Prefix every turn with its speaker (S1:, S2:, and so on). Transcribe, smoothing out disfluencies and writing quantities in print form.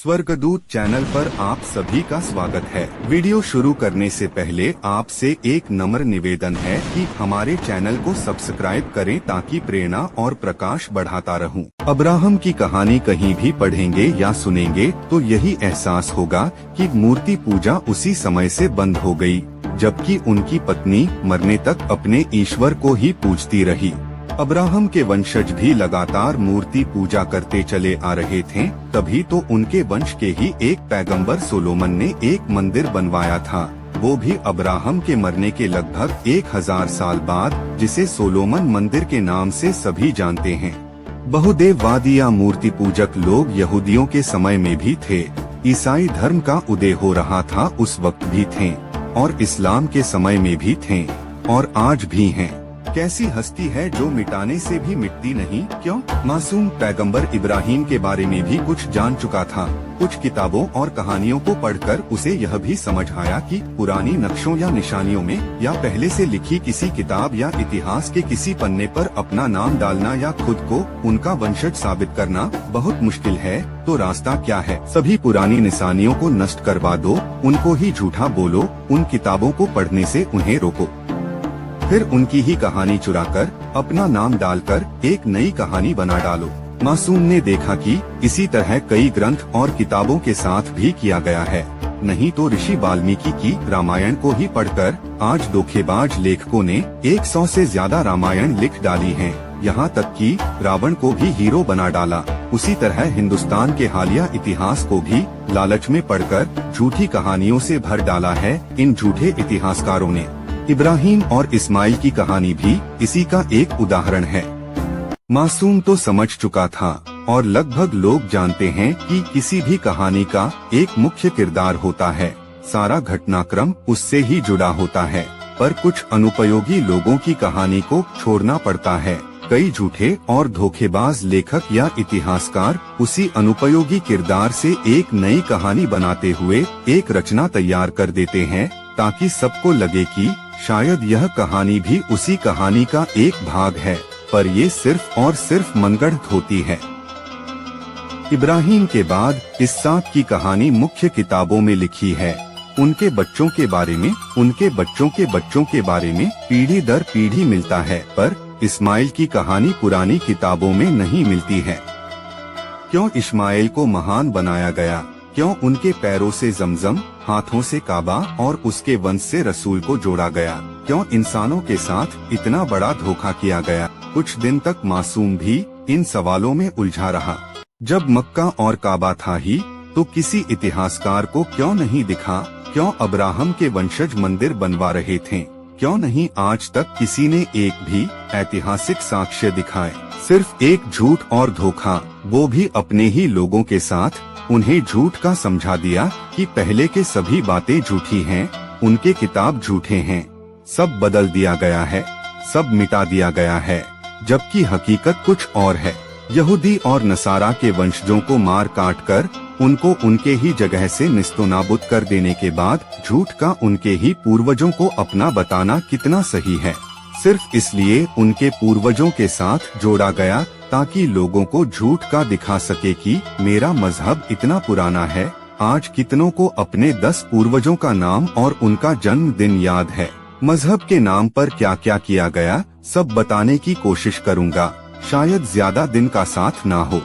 S1: स्वर्गदूत चैनल पर आप सभी का स्वागत है। वीडियो शुरू करने से पहले आपसे एक नम्र निवेदन है कि हमारे चैनल को सब्सक्राइब करें ताकि प्रेरणा और प्रकाश बढ़ाता रहूं। अब्राहम की कहानी कहीं भी पढ़ेंगे या सुनेंगे तो यही एहसास होगा कि मूर्ति पूजा उसी समय से बंद हो गई, जबकि उनकी पत्नी मरने तक अपने ईश्वर को ही पूजती रही। अब्राहम के वंशज भी लगातार मूर्ति पूजा करते चले आ रहे थे, तभी तो उनके वंश के ही एक पैगंबर सोलोमन ने एक मंदिर बनवाया था, वो भी अब्राहम के मरने के लगभग 1000 साल बाद, जिसे सोलोमन मंदिर के नाम से सभी जानते हैं। बहुदेववादी या मूर्ति पूजक लोग यहूदियों के समय में भी थे, ईसाई धर्म का उदय हो रहा था उस वक्त भी थे, और इस्लाम के समय में भी थे, और आज भी हैं। कैसी हस्ती है जो मिटाने से भी मिटती नहीं, क्यों? मासूम पैगंबर इब्राहिम के बारे में भी कुछ जान चुका था। कुछ किताबों और कहानियों को पढ़कर उसे यह भी समझ आया कि पुरानी नक्शों या निशानियों में या पहले से लिखी किसी किताब या इतिहास के किसी पन्ने पर अपना नाम डालना या खुद को उनका वंशज साबित करना बहुत मुश्किल है। तो रास्ता क्या है? सभी पुरानी निशानियों को नष्ट करवा दो, उनको ही झूठा बोलो, उन किताबों को पढ़ने से उन्हें रोको, फिर उनकी ही कहानी चुराकर अपना नाम डालकर एक नई कहानी बना डालो। मासूम ने देखा कि इसी तरह कई ग्रंथ और किताबों के साथ भी किया गया है। नहीं तो ऋषि वाल्मीकि की रामायण को ही पढ़कर आज धोखेबाज लेखकों ने 100 से ज्यादा रामायण लिख डाली हैं। यहाँ तक कि रावण को भी हीरो बना डाला। उसी तरह हिंदुस्तान के हालिया इतिहास को भी लालच में पढ़कर झूठी कहानियों से भर डाला है इन झूठे इतिहासकारों ने। इब्राहिम और इस्माइल की कहानी भी इसी का एक उदाहरण है। मासूम तो समझ चुका था और लगभग लोग जानते हैं कि किसी भी कहानी का एक मुख्य किरदार होता है, सारा घटनाक्रम उससे ही जुड़ा होता है, पर कुछ अनुपयोगी लोगों की कहानी को छोड़ना पड़ता है। कई झूठे और धोखेबाज लेखक या इतिहासकार उसी अनुपयोगी किरदार से एक नई कहानी बनाते हुए एक रचना तैयार कर देते हैं, ताकि सबको लगे कि शायद यह कहानी भी उसी कहानी का एक भाग है, पर ये सिर्फ और सिर्फ मनगढ़ंत होती है। इब्राहिम के बाद इसहाक की कहानी मुख्य किताबों में लिखी है, उनके बच्चों के बारे में, उनके बच्चों के बच्चों के बारे में पीढ़ी दर पीढ़ी मिलता है, पर इस्माइल की कहानी पुरानी किताबों में नहीं मिलती है। क्यों इस्माइल को महान बनाया गया? क्यों उनके पैरों से जमजम, हाथों से काबा और उसके वंश से रसूल को जोड़ा गया? क्यों इंसानों के साथ इतना बड़ा धोखा किया गया? कुछ दिन तक मासूम भी इन सवालों में उलझा रहा। जब मक्का और काबा था ही, तो किसी इतिहासकार को क्यों नहीं दिखा? क्यों अब्राहम के वंशज मंदिर बनवा रहे थे? क्यों नहीं आज तक किसी ने एक भी ऐतिहासिक साक्ष्य दिखाए? सिर्फ एक झूठ और धोखा, वो भी अपने ही लोगों के साथ। उन्हें झूठ का समझा दिया कि पहले के सभी बातें झूठी हैं, उनके किताब झूठे हैं, सब बदल दिया गया है, सब मिटा दिया गया है, जबकि हकीकत कुछ और है। यहूदी और नसारा के वंशजों को मार काट कर उनको उनके ही जगह से निस्तोनाबुद कर देने के बाद झूठ का उनके ही पूर्वजों को अपना बताना कितना सही है? सिर्फ इसलिए उनके पूर्वजों के साथ जोड़ा गया ताकि लोगों को झूठ का दिखा सके कि मेरा मजहब इतना पुराना है। आज कितनों को अपने 10 पूर्वजों का नाम और उनका जन्मदिन याद है। मजहब के नाम पर क्या क्या किया गया सब बताने की कोशिश करूंगा, शायद ज्यादा दिन का साथ ना हो।